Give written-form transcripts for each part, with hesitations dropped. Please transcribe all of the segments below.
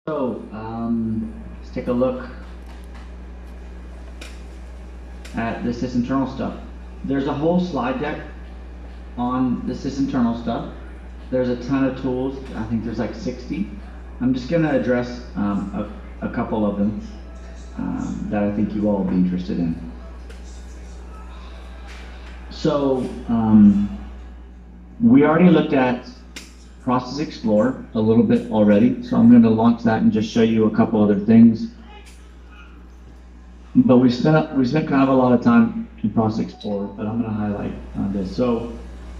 Let's take a look at the sysinternal stuff. There's a whole slide deck on the sysinternal stuff. There's a ton of tools. I think there's like 60. I'm just going to address a couple of them that I think you all will be interested in. So we already looked at Process Explorer a little bit already, so I'm going to launch that and just show you a couple other things. But we spent kind of a lot of time in Process Explorer, but I'm going to highlight this. So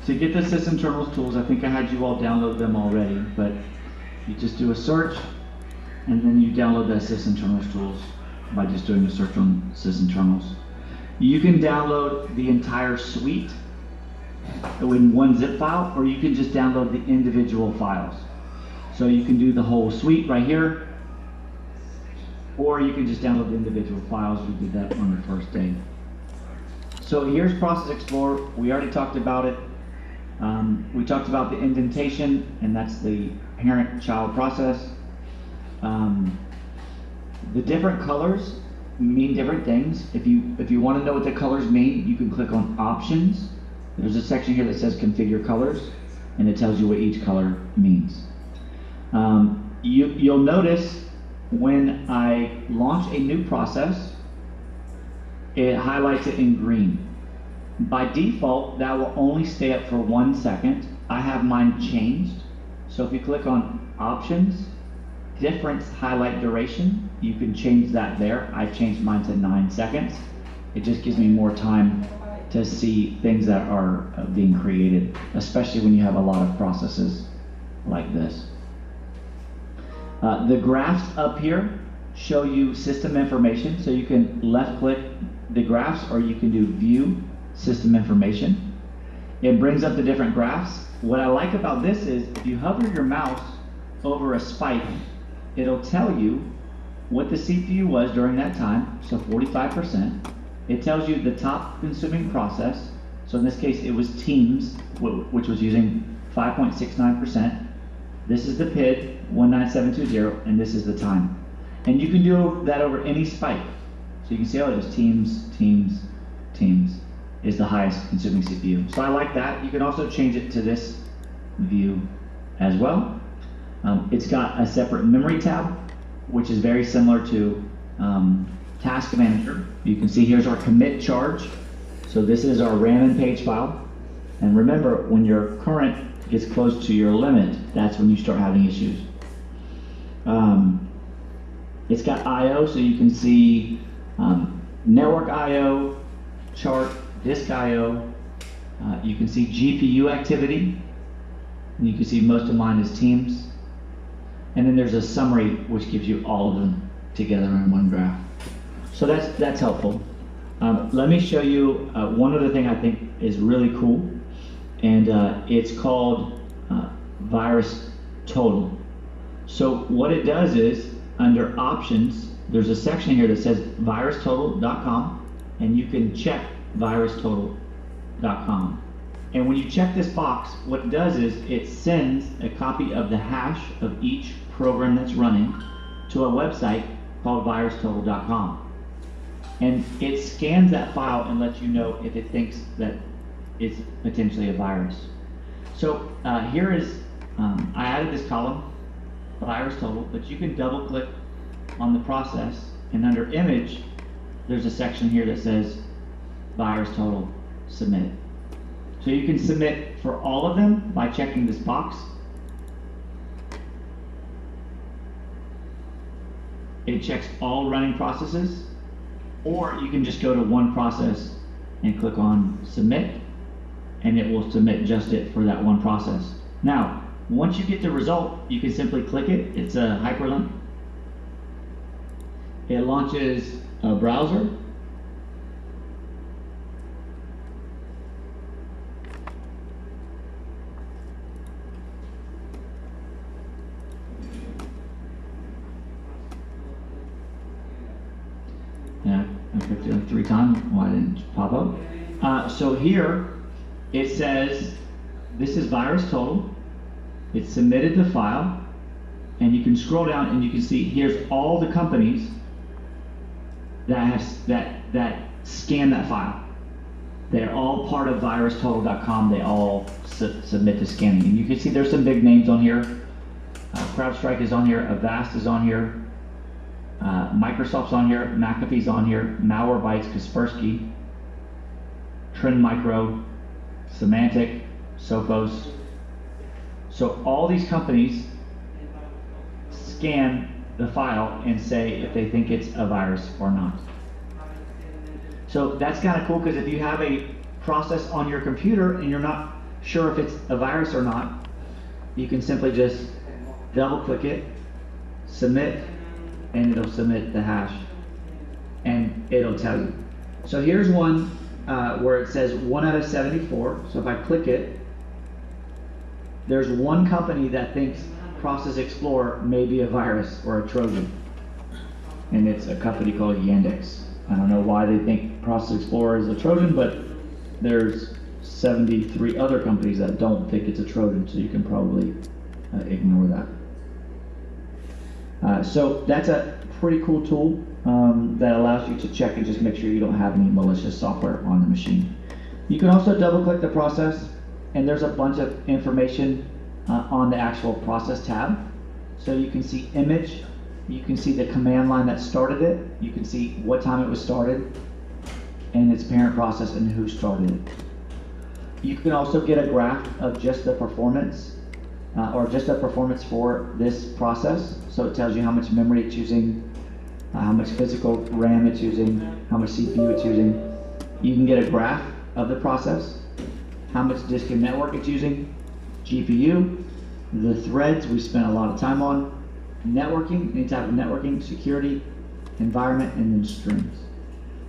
to get the sysinternals tools, I think I had you all download them already, but you just do a search and then you download that sysinternals tools by just doing a search on sysinternals. You can download the entire suite in one zip file, or you can just download the individual files. So you can do the whole suite right here, or you can just download the individual files. We did that on the first day. So here's Process Explorer. We already talked about it. We talked about the indentation, and that's the parent-child process. The different colors mean different things. If you want to know what the colors mean, you can click on Options. There's a section here that says Configure Colors, and it tells you what each color means. You'll notice when I launch a new process, it highlights it in green. By default, that will only stay up for 1 second. I have mine changed. So if you click on Options, Different Highlight Duration, you can change that there. I've changed mine to 9 seconds. It just gives me more time to see things that are being created, especially when you have a lot of processes like this. The graphs up here show you system information, so you can left click the graphs or you can do View System Information. It brings up the different graphs. What I like about this is if you hover your mouse over a spike, it'll tell you what the CPU was during that time, so 45%. It tells you the top consuming process. So in this case, it was Teams, which was using 5.69%. This is the PID, 19720, and this is the time. And you can do that over any spike. So you can see, oh, it was Teams is the highest consuming CPU. So I like that. You can also change it to this view as well. It's got a separate memory tab, which is very similar to Task Manager. You can see here's our commit charge. So this is our RAM and page file. And remember, when your current gets close to your limit, that's when you start having issues. It's got I/O, so you can see network I/O, chart, disk I/O. You can see GPU activity. And you can see most of mine is Teams. And then there's a summary which gives you all of them together in one graph. So that's helpful. Let me show you one other thing I think is really cool, and it's called Virus Total. So what it does is, under Options, there's a section here that says virustotal.com, and you can check virustotal.com. And when you check this box, what it does is it sends a copy of the hash of each program that's running to a website called virustotal.com. And it scans that file and lets you know if it thinks that it's potentially a virus. So here is, I added this column, virus total, but you can double click on the process, and under image, there's a section here that says virus total submit. So you can submit for all of them by checking this box. It checks all running processes, or you can just go to one process and click on submit, and it will submit just it for that one process. Now, once you get the result, you can simply click it. It's a hyperlink. It launches a browser. Yeah, I clicked it like 3 times. Why didn't it pop up? So here it says this is virus total. It submitted the file. And you can scroll down and you can see here's all the companies that scan that file. They're all part of virustotal.com. They all submit to scanning. And you can see there's some big names on here. CrowdStrike is on here. Avast is on here. Microsoft's on here. McAfee's on here. Malwarebytes, Kaspersky, Trend Micro, Symantec, Sophos. So all these companies scan the file and say if they think it's a virus or not. So that's kind of cool, because if you have a process on your computer and you're not sure if it's a virus or not, you can simply just double click it, submit, and it'll submit the hash and it'll tell you. So here's one where it says 1 out of 74. So if I click it, there's one company that thinks Process Explorer may be a virus or a Trojan, and it's a company called Yandex. I don't know why they think Process Explorer is a Trojan, but there's 73 other companies that don't think it's a Trojan, so you can probably ignore that. So that's a pretty cool tool that allows you to check and just make sure you don't have any malicious software on the machine. You can also double click the process, and there's a bunch of information on the actual process tab. So you can see image, you can see the command line that started it, you can see what time it was started, and its parent process and who started it. You can also get a graph of just the performance, or just the performance for this process. So it tells you how much memory it's using, how much physical RAM it's using, how much CPU it's using. You can get a graph of the process, how much disk and network it's using, GPU, the threads we spent a lot of time on, networking, any type of networking, security, environment, and then strings.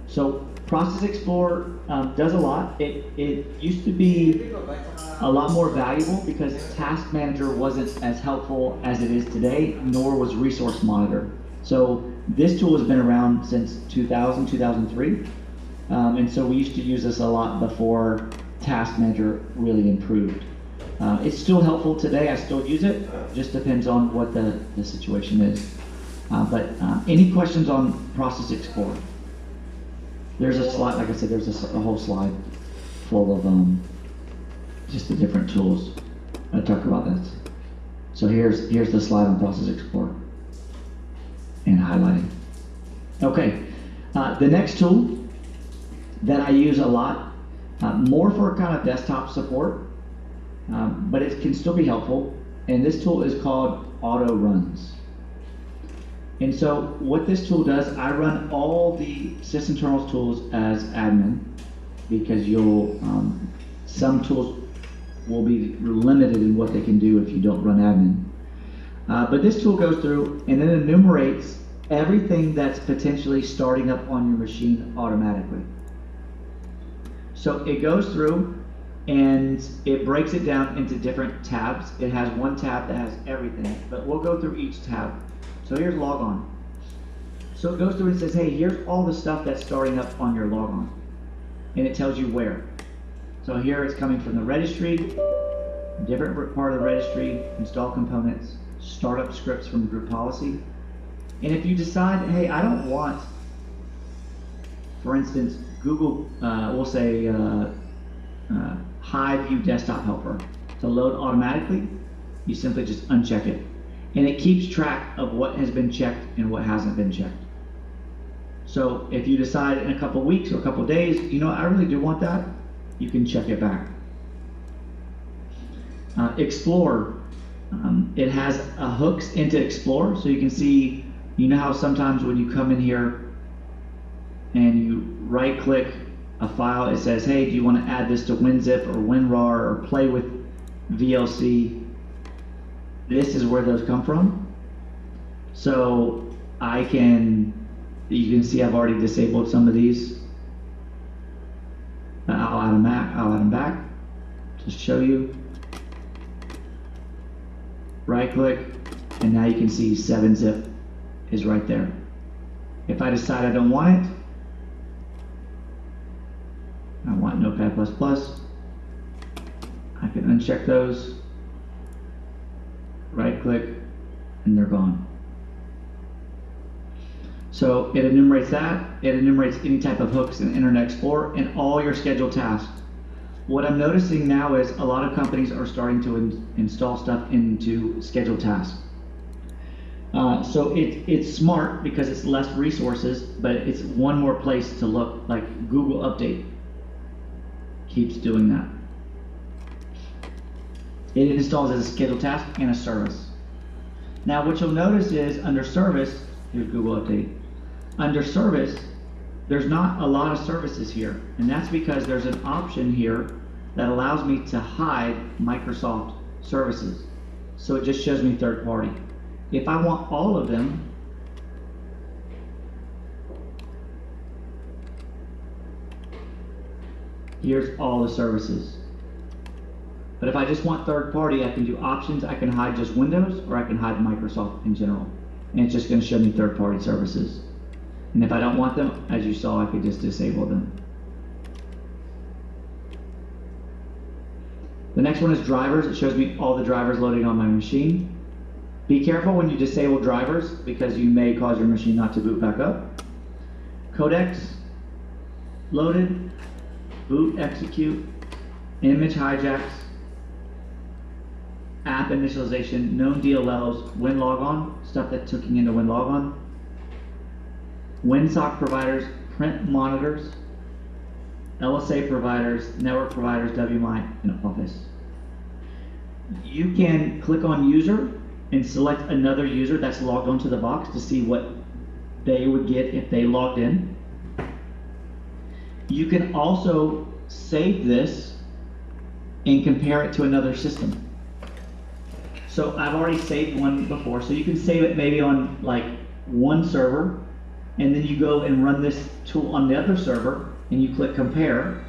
So Process Explorer does a lot. It used to be a lot more valuable because Task Manager wasn't as helpful as it is today, nor was Resource Monitor. So this tool has been around since 2000, 2003. And so we used to use this a lot before Task Manager really improved. It's still helpful today. I still use it. Just depends on what the situation is. But any questions on Process Explorer? There's a slide, like I said, there's a whole slide full of just the different tools that talk about this. So here's the slide on Process Explorer and highlighting. Okay, the next tool that I use a lot, more for kind of desktop support, but it can still be helpful. And this tool is called Auto Runs. And so what this tool does, I run all the sysinternals tools as admin, because some tools will be limited in what they can do if you don't run admin. But this tool goes through and then enumerates everything that's potentially starting up on your machine automatically. So it goes through and it breaks it down into different tabs. It has one tab that has everything, but we'll go through each tab. So here's logon. So it goes through and says, hey, here's all the stuff that's starting up on your logon. And it tells you where. So here it's coming from the registry, different part of the registry, install components, startup scripts from group policy. And if you decide, hey, I don't want, for instance, Google, we'll say High View Desktop Helper to load automatically, you simply just uncheck it. And it keeps track of what has been checked and what hasn't been checked. So if you decide in a couple weeks or a couple days, you know, I really do want that, you can check it back. Explore, it has hooks into Explore, so you can see, you know how sometimes when you come in here and you right click a file, it says, hey, do you want to add this to WinZip or WinRAR or play with VLC? This is where those come from. So you can see I've already disabled some of these. I'll add them back to show you. Right click, and now you can see 7-zip is right there. If I decide I don't want it, I want Notepad++, I can uncheck those. Right click, and they're gone. So it enumerates that. It enumerates any type of hooks in Internet Explorer and all your scheduled tasks. What I'm noticing now is a lot of companies are starting to install stuff into scheduled tasks. So it's smart because it's less resources, but it's one more place to look, like Google Update keeps doing that. It installs as a scheduled task and a service. Now what you'll notice is under service, here's Google Update. Under service, there's not a lot of services here, and that's because there's an option here that allows me to hide Microsoft services. So it just shows me third party. If I want all of them, here's all the services. But if I just want third party, I can do options. I can hide just Windows, or I can hide Microsoft in general. And it's just going to show me third party services. And if I don't want them, as you saw, I could just disable them. The next one is drivers. It shows me all the drivers loading on my machine. Be careful when you disable drivers because you may cause your machine not to boot back up. Codecs loaded, boot execute, image hijacks, app initialization, known DLLs, WinLogon, stuff that took you into WinLogon, WinSock providers, print monitors, LSA providers, network providers, WMI, and Office. You can click on user and select another user that's logged onto the box to see what they would get if they logged in. You can also save this and compare it to another system. So I've already saved one before, so you can save it maybe on like one server, and then you go and run this tool on the other server, and you click compare.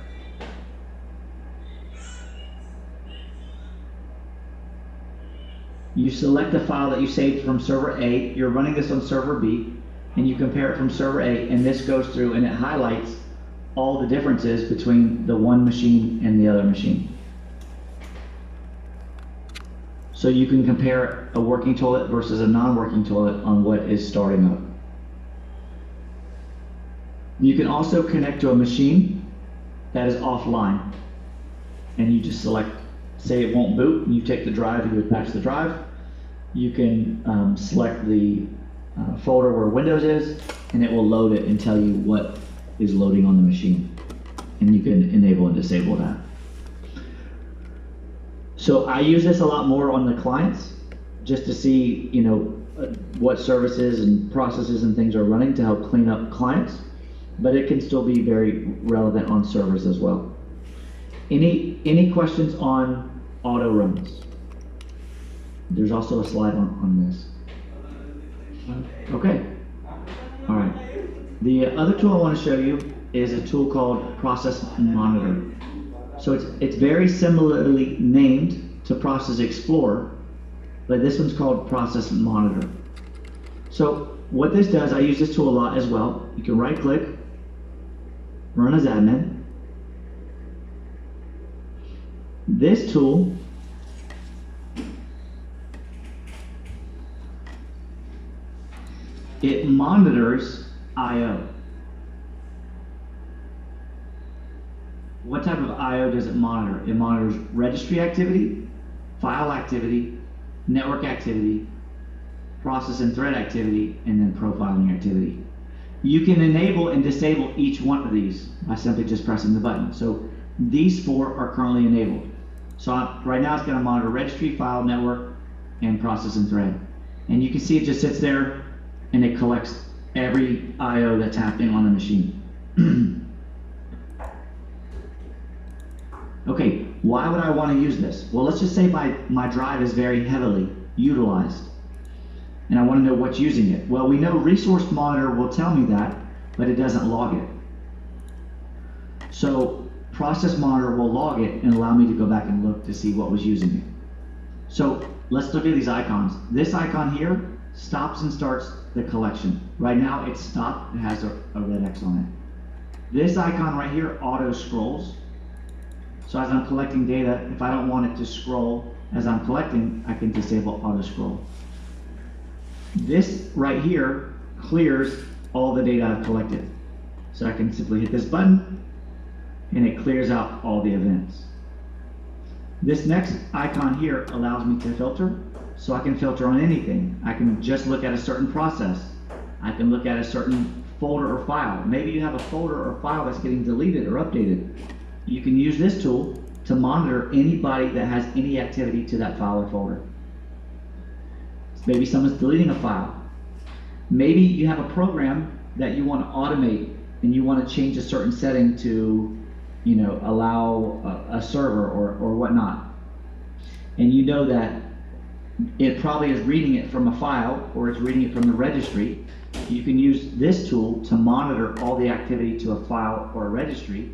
You select the file that you saved from server A, you're running this on server B, and you compare it from server A, and this goes through and it highlights all the differences between the one machine and the other machine. So you can compare a working toilet versus a non-working toilet on what is starting up. You can also connect to a machine that is offline, and you just select, say it won't boot, and you take the drive, you attach the drive. You can select the folder where Windows is, and it will load it and tell you what is loading on the machine, and you can enable and disable that. So I use this a lot more on the clients, just to see, you know, what services and processes and things are running to help clean up clients, but it can still be very relevant on servers as well. Any questions on auto runs? There's also a slide on this. Okay. All right. The other tool I want to show you is a tool called Process Monitor. So it's very similarly named to Process Explorer, but this one's called Process Monitor. So what this does, I use this tool a lot as well. You can right click, run as admin. This tool it monitors I/O. What type of I/O does it monitor? It monitors registry activity, file activity, network activity, process and thread activity, and then profiling activity. You can enable and disable each one of these by simply just pressing the button. So these four are currently enabled. So right now it's going to monitor registry, file, network, and process and thread. And you can see it just sits there and it collects every I/O that's happening on the machine. Okay, why would I want to use this? Well, let's just say my drive is very heavily utilized and I want to know what's using it. Well, we know Resource Monitor will tell me that, but it doesn't log it. So Process Monitor will log it and allow me to go back and look to see what was using it. So let's look at these icons. This icon here stops and starts the collection. Right now it's stopped, it has a red X on it. This icon right here auto scrolls. So as I'm collecting data, if I don't want it to scroll as I'm collecting, I can disable auto scroll. This right here clears all the data I've collected. So I can simply hit this button and it clears out all the events. This next icon here allows me to filter, so I can filter on anything. I can just look at a certain process. I can look at a certain folder or file. Maybe you have a folder or file that's getting deleted or updated. You can use this tool to monitor anybody that has any activity to that file or folder. Maybe someone's deleting a file. Maybe you have a program that you want to automate and you want to change a certain setting to, allow a server or whatnot. And you know that it probably is reading it from a file or it's reading it from the registry. You can use this tool to monitor all the activity to a file or a registry,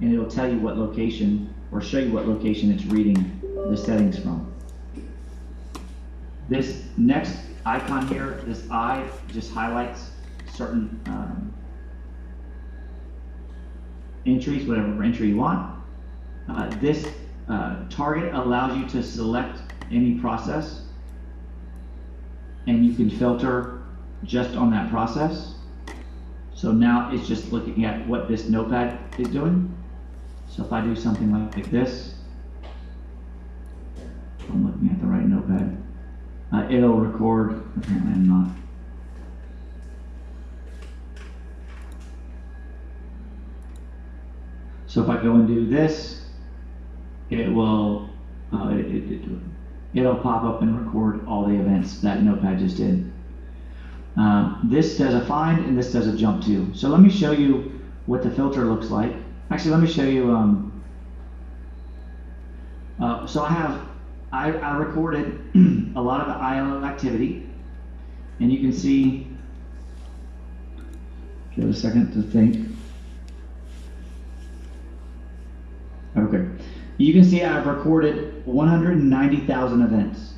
and it'll tell you what location or show you what location it's reading the settings from. This next icon here, this eye, just highlights certain entries, whatever entry you want. This target allows you to select any process, and you can filter just on that process. So now it's just looking at what this notepad is doing. So if I do something like this, I'm looking at the right notepad. It'll record. Apparently I'm not. So if I go and do this, it will it'll pop up and record all the events that notepad just did. This does a find and this does a jump too. So let me show you what the filter looks like. Actually, let me show you. So I recorded a lot of the IO activity, and you can see. Give it a second to think. Okay, you can see I've recorded 190,000 events.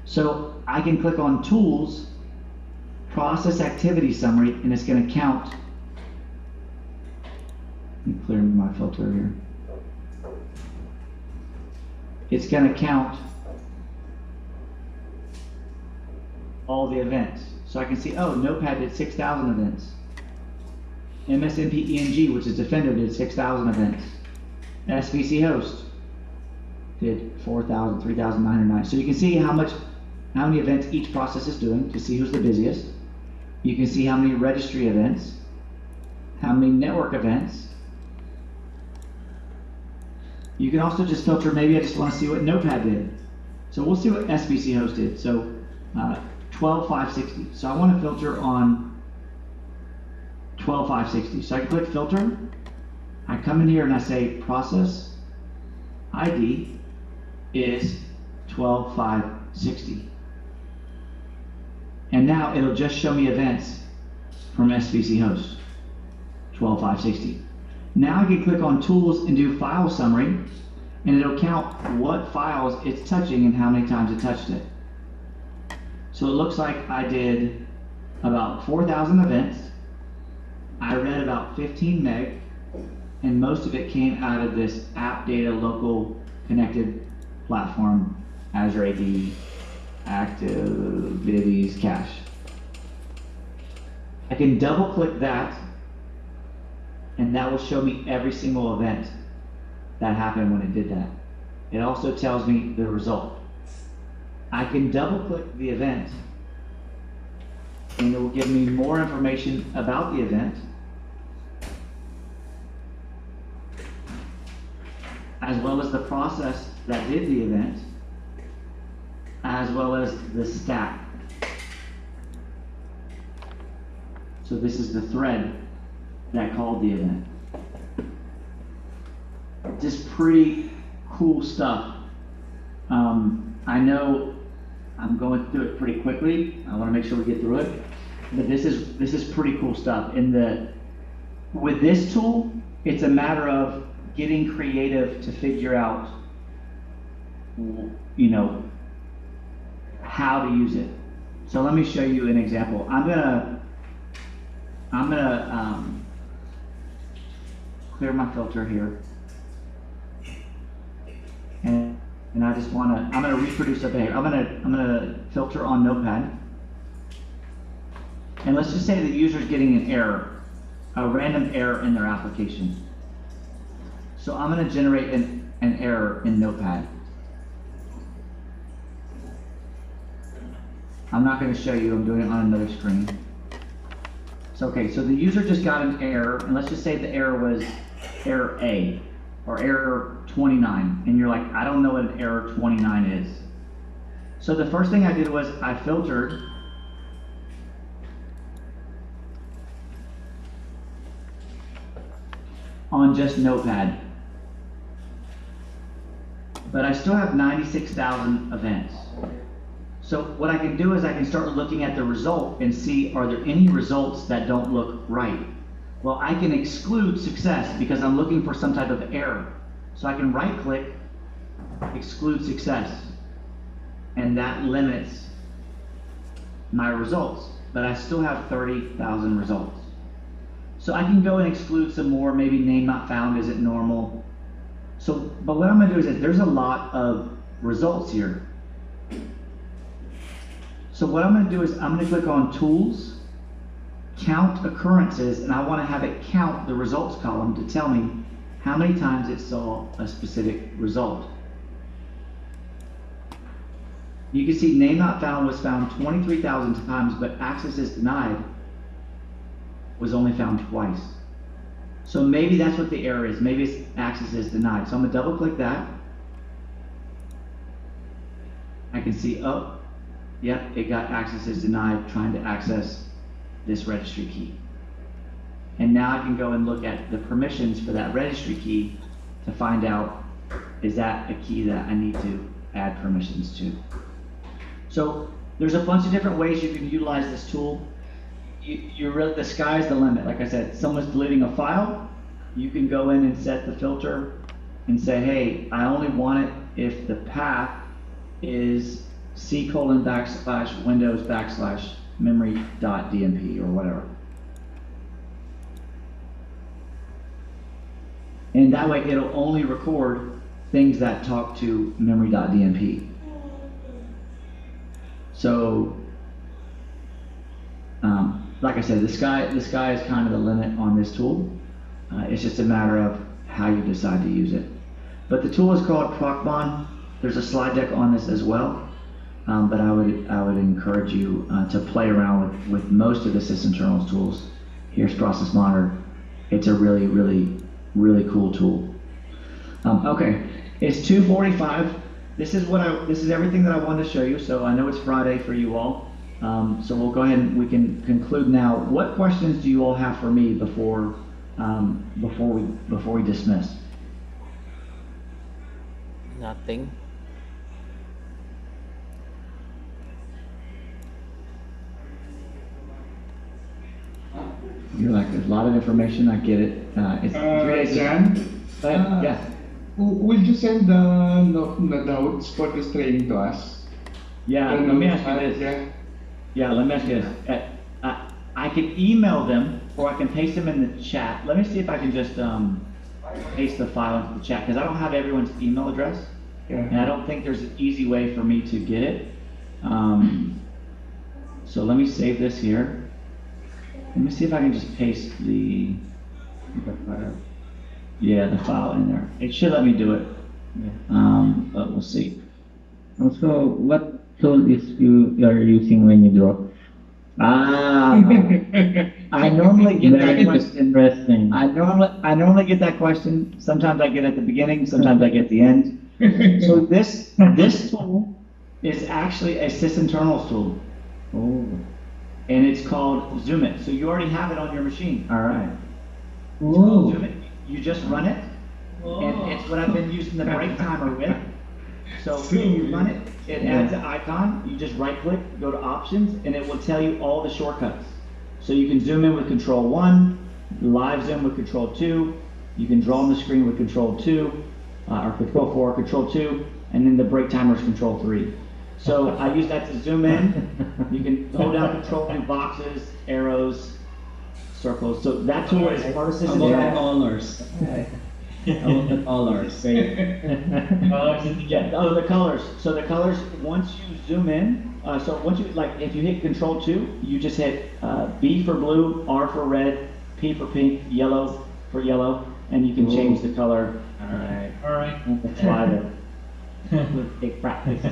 So I can click on Tools, Process Activity Summary, and it's going to count. Let me clear my filter here. It's going to count all the events. So I can see, oh, Notepad did 6,000 events. MSNP ENG, which is Defender, did 6,000 events. SVC Host did 4,000, 3,909. So you can see how many events each process is doing to see who's the busiest. You can see how many registry events, how many network events. You can also just filter, maybe I just want to see what Notepad did. So we'll see what SVC Host did. So 12,560. So I want to filter on 12,560. So I can click Filter. I come in here and I say Process ID is 12,560. And now it'll just show me events from SVC Host, 12,560. Now I can click on Tools and do File Summary, and it'll count what files it's touching and how many times it touched it. So it looks like I did about 4,000 events. I read about 15 meg, and most of it came out of this App Data Local Connected Platform, Azure AD, Activities Cache. I can double click that, and that will show me every single event that happened when it did that. It also tells me the result. I can double click the event, and it will give me more information about the event, as well as the process that did the event, as well as the stack. So this is the thread that called the event. Just pretty cool stuff. I know I'm going through it pretty quickly. I want to make sure we get through it, but this is pretty cool stuff. With this tool, it's a matter of getting creative to figure out, how to use it. So let me show you an example. I'm gonna clear my filter here, and I just I'm gonna reproduce a behavior. I'm gonna filter on Notepad, And let's just say the user's getting an error, a random error in their application. So I'm going to generate an error in Notepad. I'm not going to show you, I'm doing it on another screen. So, okay, so the user just got an error, and let's just say the error was error A, or error 29, and you're like, I don't know what an error 29 is. So the first thing I did was I filtered on just Notepad. But I still have 96,000 events. So what I can do is I can start looking at the result and see, are there any results that don't look right? Well, I can exclude success because I'm looking for some type of error. So I can right click, exclude success, and that limits my results, but I still have 30,000 results. So I can go and exclude some more, maybe name not found isn't normal. So, but what I'm gonna do is there's a lot of results here. So what I'm going to do is I'm going to click on Tools, Count Occurrences, and I want to have it count the results column to tell me how many times it saw a specific result. You can see Name Not Found was found 23,000 times, but Access is Denied was only found twice. So maybe that's what the error is. Maybe it's Access is Denied. So I'm going to double click that. I can see, oh, yep, it got access is denied trying to access this registry key. And now I can go and look at the permissions for that registry key to find out, is that a key that I need to add permissions to? So there's a bunch of different ways you can utilize this tool. The sky's the limit. Like I said, someone's deleting a file, you can go in and set the filter and say, hey, I only want it if the path is c:\windows\memory.dmp or whatever. And that way it'll only record things that talk to memory.dmp. So, like I said, the sky is kind of the limit on this tool. It's just a matter of how you decide to use it. But the tool is called ProcMon. There's a slide deck on this as well. But I would encourage you to play around with most of the sysinternals tools. Here's Process Monitor. It's a really, really, really cool tool. Okay, it's 2:45. This is everything that I wanted to show you. So I know it's Friday for you all. So we'll go ahead and we can conclude now. What questions do you all have for me before we dismiss? Nothing. You're like, there's a lot of information, I get it. It's 3 days. Jan, Yeah. will you send the notes for this training to us? Yeah, The let me ask notes, you this. yeah. Yeah, let me ask you this. I can email them or I can paste them in the chat. Let me see if I can just paste the file into the chat because I don't have everyone's email address. Yeah. And I don't think there's an easy way for me to get it. So let me save this here. Let me see if I can just paste the file in there. It should let me do it. But we'll see. Also, what tool is you are using when you draw? I normally get that Very question. interesting. I normally get that question. Sometimes I get it at the beginning, sometimes I get at the end. So this tool is actually a sysinternals tool. Oh. And it's called Zoom It. So you already have it on your machine. All right. It's called Zoom It. You just run it, and it's what I've been using the break timer with. So when you run it, it adds an icon. You just right click, go to options, and it will tell you all the shortcuts. So you can zoom in with Control 1, live zoom with Control 2, you can draw on the screen with Control 2, or Control 4, Control 2, and then the break timer is Control 3. So I use that to zoom in. You can hold down Control, do boxes, arrows, circles. So that tool is part of sysinternals. Oh, the colors. Great. Yeah, oh, the colors. So the colors, once you zoom in, so once you, like, if you hit Control 2, you just hit B for blue, R for red, P for pink, yellow for yellow, and you can change the color. Alright. That's why the big practice.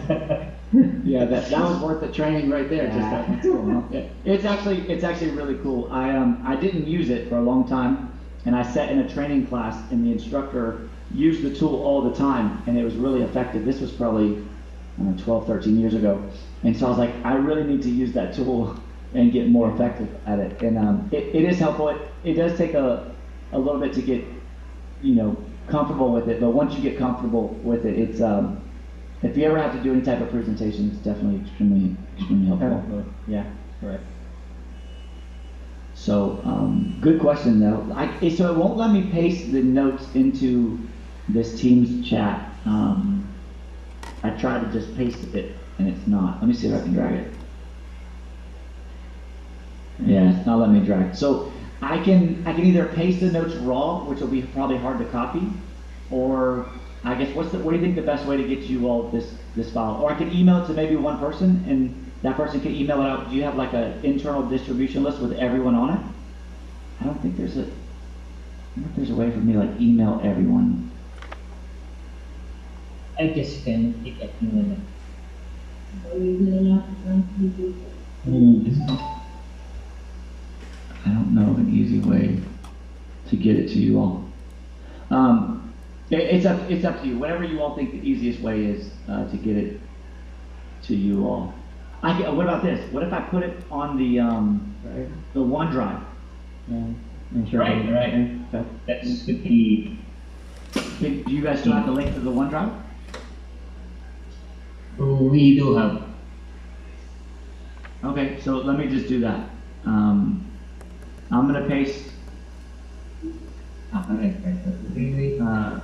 Yeah, that was worth the training right there. Just that one tool, huh? Yeah. It's actually really cool. I didn't use it for a long time, and I sat in a training class, and the instructor used the tool all the time, and it was really effective. This was probably, I don't know, 12, 13 years ago, and so I was like, I really need to use that tool and get more effective at it. And it is helpful. It does take a little bit to get, comfortable with it, but once you get comfortable with it, it's if you ever have to do any type of presentation, it's definitely extremely helpful. Yeah, correct. So, good question though. So it won't let me paste the notes into this Teams chat. I tried to just paste it and it's not. Let me see if I can drag it. Yeah, it's not letting me drag. So I can either paste the notes raw, which will be probably hard to copy, or I guess what do you think the best way to get you all this file? Or I could email it to maybe one person, and that person can email it out. Do you have like an internal distribution list with everyone on it? I don't think there's a way for me to like email everyone. I guess you can pick up in I don't know of an easy way to get it to you all. It's up to you. Whatever you all think the easiest way is to get it to you all. What about this? What if I put it on the OneDrive? Yeah. Right. Okay. That's the key. Do you guys still have the link to the OneDrive? We do have. Okay, so let me just do that. I'm gonna paste Right.